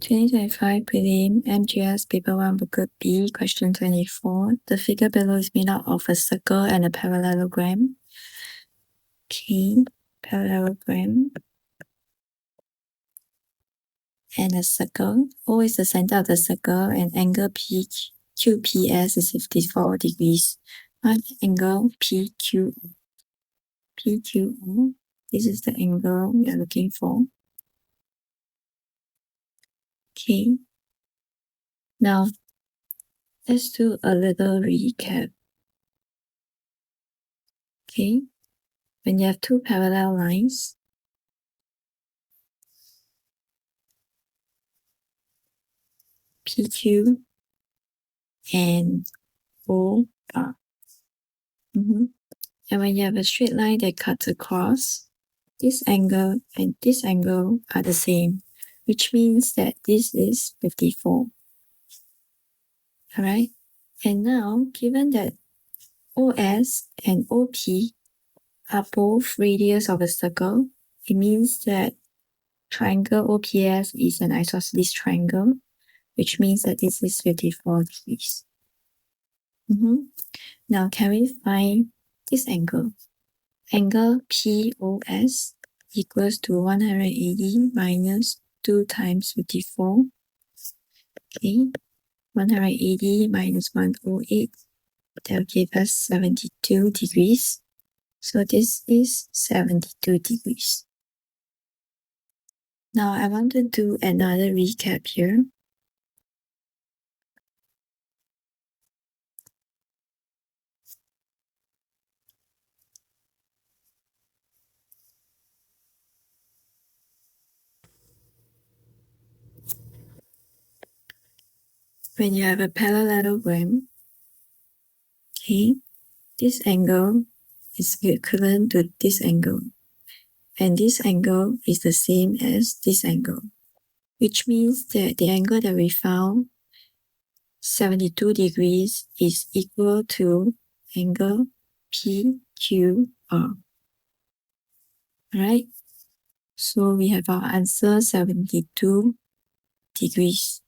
2025 Prelim MGS Paper 1 Booklet B, question 24. The figure below is made up of a circle and a parallelogram. Okay, parallelogram and a circle. O is the center of the circle and angle QPS is 54 degrees. Angle PQO. This is the angle we are looking for. Okay. Now, let's do a little recap. Okay. When you have two parallel lines, PQ and OR. And when you have a straight line that cuts across, this angle and this angle are the same, which means that this is 54. Alright? And now, given that OS and OP are both radius of a circle, it means that triangle OPS is an isosceles triangle, which means that this is 54 degrees. Now, can we find this angle? Angle POS equals to 180 minus 2 times 54. Okay, 180 minus 108, that will give us 72 degrees. So this is 72 degrees. Now I want to do another recap here. When you have a parallelogram, okay, this angle is equivalent to this angle. And this angle is the same as this angle, which means that the angle that we found, 72 degrees, is equal to angle PQR. Alright, so we have our answer 72 degrees.